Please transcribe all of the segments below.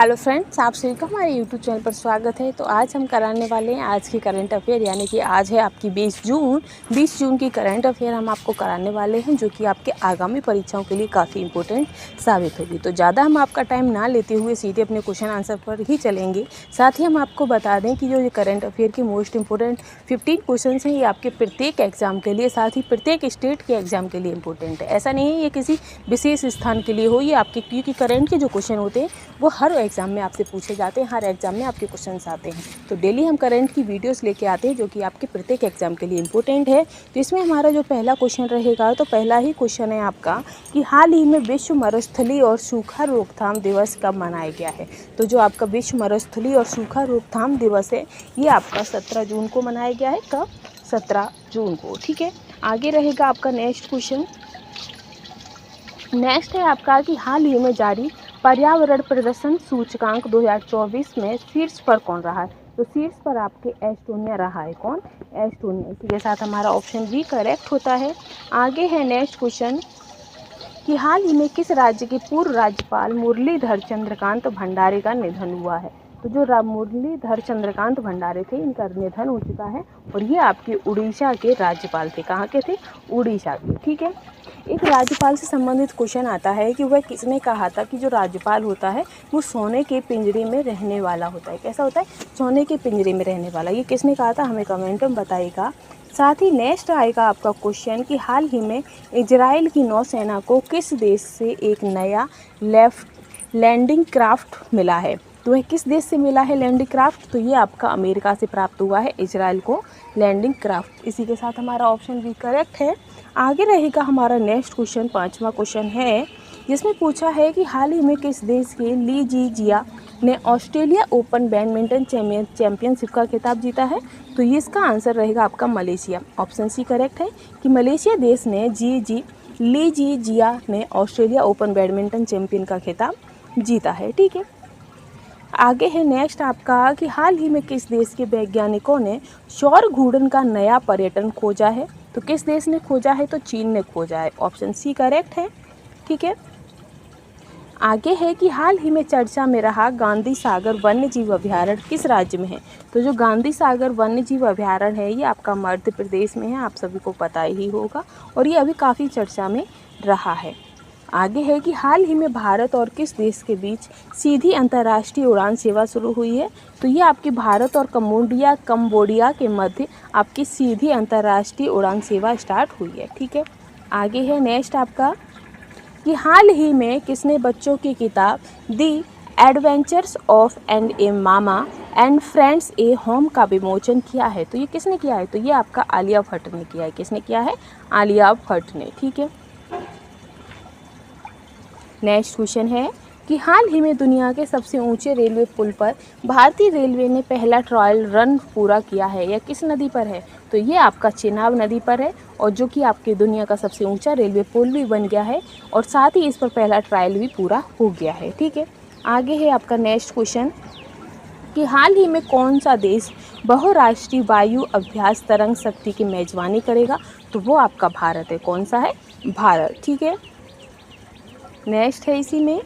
Hello friends, आप सभी का हमारे यूट्यूब चैनल पर स्वागत है। तो आज हम कराने वाले हैं आज की करंट अफेयर, यानी कि आज है आपकी 20 जून की करंट अफेयर हम आपको कराने वाले हैं, जो कि आपके आगामी परीक्षाओं के लिए काफ़ी इंपॉर्टेंट साबित होगी। तो ज़्यादा हम आपका टाइम ना लेते हुए सीधे अपने क्वेश्चन आंसर पर ही चलेंगे। साथ ही हम आपको बता दें कि जो ये करंट अफेयर के मोस्ट इंपॉर्टेंट 15 क्वेश्चन हैं, ये आपके प्रत्येक एग्जाम के लिए, साथ ही प्रत्येक स्टेट के एग्जाम के लिए इंपॉर्टेंट है। ऐसा नहीं है ये किसी विशेष स्थान के लिए हो, ये आपके क्योंकि करंट के जो क्वेश्चन होते हैं वो हर एग्जाम में आपसे पूछे जाते हैं, हर एग्जाम में आपके क्वेश्चंस आते हैं। तो डेली हम करंट की वीडियोस लेके आते हैं, जो कि आपके प्रत्येक एग्जाम के लिए इंपॉर्टेंट है। तो इसमें हमारा जो पहला क्वेश्चन रहेगा, तो पहला ही क्वेश्चन है आपका कि हाल ही में विश्व मरुस्थलीय और सूखा रोकथाम दिवस कब मनाया गया है। तो जो आपका विश्व मरुस्थलीय और सूखा रोकथाम दिवस है, ये आपका 17 जून को मनाया गया है। कब? 17 जून को। ठीक है, आगे रहेगा आपका नेक्स्ट क्वेश्चन। नेक्स्ट है आपका कि हाल ही में जारी पर्यावरण प्रदर्शन सूचकांक 2024 में शीर्ष पर कौन रहा है। तो शीर्ष पर आपके एस्टोनिया रहा है। कौन? एस्टोनिया। इसी के साथ हमारा ऑप्शन बी करेक्ट होता है। आगे है नेक्स्ट क्वेश्चन कि हाल ही में किस राज्य के पूर्व राज्यपाल मुरलीधर चंद्रकांत भंडारी का निधन हुआ है। तो जो मुरलीधर चंद्रकांत भंडारी थे, इनका निधन हो चुका है और ये आपके उड़ीसा के राज्यपाल थे। कहाँ के थे? उड़ीसा के। ठीक है, एक राज्यपाल से संबंधित क्वेश्चन आता है कि वह किसने कहा था कि जो राज्यपाल होता है वो सोने के पिंजरे में रहने वाला होता है। कैसा होता है? सोने के पिंजरे में रहने वाला। ये किसने कहा था? हमें कमेंट में बताइएगा। साथ ही नेक्स्ट आएगा आपका क्वेश्चन कि हाल ही में इजराइल की नौसेना को किस देश से एक नया लैंडिंग क्राफ्ट मिला है। तो वह किस देश से मिला है लैंडिंग क्राफ्ट? तो ये आपका अमेरिका से प्राप्त हुआ है इजराइल को लैंडिंग क्राफ्ट। इसी के साथ हमारा ऑप्शन भी करेक्ट है। आगे रहेगा हमारा नेक्स्ट क्वेश्चन, पांचवा क्वेश्चन है, जिसमें पूछा है कि हाल ही में किस देश के ली जी जिया ने ऑस्ट्रेलिया ओपन बैडमिंटन चैंपियनशिप का खिताब जीता है। तो ये इसका आंसर रहेगा आपका मलेशिया। ऑप्शन सी करेक्ट है कि मलेशिया देश ने ली जी जिया ने ऑस्ट्रेलिया ओपन बैडमिंटन चैंपियन का खिताब जीता है। ठीक है, आगे है नेक्स्ट आपका कि हाल ही में किस देश के वैज्ञानिकों ने सौर घूर्णन का नया पर्यटन खोजा है। तो किस देश ने खोजा है? तो चीन ने खोजा है। ऑप्शन सी करेक्ट है। ठीक है, आगे है कि हाल ही में चर्चा में रहा गांधी सागर वन्य जीव अभयारण्य किस राज्य में है। तो जो गांधी सागर वन्य जीव अभयारण्य है, ये आपका मध्य प्रदेश में है। आप सभी को पता ही होगा और ये अभी काफ़ी चर्चा में रहा है। आगे है कि हाल ही में भारत और किस देश के बीच सीधी अंतर्राष्ट्रीय उड़ान सेवा शुरू हुई है। तो ये आपकी भारत और कंबोडिया के मध्य आपकी सीधी अंतर्राष्ट्रीय उड़ान सेवा स्टार्ट हुई है। ठीक है, आगे है नेक्स्ट आपका कि हाल ही में किसने बच्चों की किताब दी एडवेंचर्स ऑफ एंड ए मामा एंड फ्रेंड्स ए होम का विमोचन किया है। तो ये किसने किया है? तो ये आपका आलिया भट्ट ने किया है। किसने किया है? आलिया भट्ट ने। ठीक है, नेक्स्ट क्वेश्चन है कि हाल ही में दुनिया के सबसे ऊंचे रेलवे पुल पर भारतीय रेलवे ने पहला ट्रायल रन पूरा किया है। यह किस नदी पर है? तो ये आपका चेनाब नदी पर है, और जो कि आपकी दुनिया का सबसे ऊंचा रेलवे पुल भी बन गया है और साथ ही इस पर पहला ट्रायल भी पूरा हो गया है। ठीक है, आगे है आपका नेक्स्ट क्वेश्चन कि हाल ही में कौन सा देश बहुराष्ट्रीय वायु अभ्यास तरंग शक्ति की मेजबानी करेगा। तो वो आपका भारत है। कौन सा है? भारत। ठीक है, नेक्स्ट है इसी में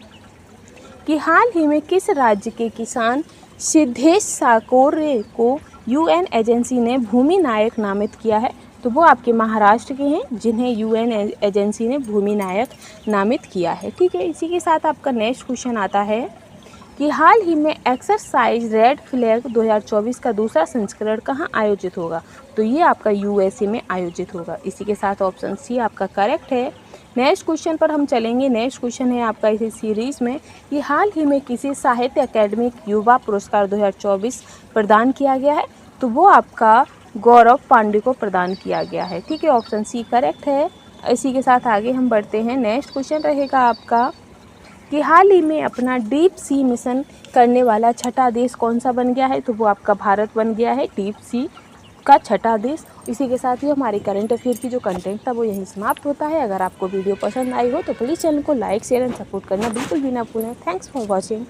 कि हाल ही में किस राज्य के किसान सिद्धेश साकोरे को यूएन एजेंसी ने भूमि नायक नामित किया है। तो वो आपके महाराष्ट्र के हैं, जिन्हें यूएन एजेंसी ने भूमि नायक नामित किया है। ठीक है, इसी के साथ आपका नेक्स्ट क्वेश्चन आता है कि हाल ही में एक्सरसाइज रेड फ्लैग 2024 का दूसरा संस्करण कहाँ आयोजित होगा। तो ये आपका यूएसए में आयोजित होगा। इसी के साथ ऑप्शन सी आपका करेक्ट है। नेक्स्ट क्वेश्चन पर हम चलेंगे। नेक्स्ट क्वेश्चन है आपका इसी सीरीज़ में कि हाल ही में किसी साहित्य अकेडमिक युवा पुरस्कार 2024 प्रदान किया गया है। तो वो आपका गौरव पांडे को प्रदान किया गया है। ठीक है, ऑप्शन सी करेक्ट है। इसी के साथ आगे हम बढ़ते हैं। नेक्स्ट क्वेश्चन रहेगा आपका कि हाल ही में अपना डीप सी मिशन करने वाला छठा देश कौन सा बन गया है। तो वो आपका भारत बन गया है डीप सी का छठा देश। इसी के साथ ही हमारे करंट अफेयर की जो कंटेंट था वो यहीं समाप्त होता है। अगर आपको वीडियो पसंद आई हो तो प्लीज़ चैनल को लाइक शेयर एंड सपोर्ट करना बिल्कुल भी ना भूलें। Thanks for watching.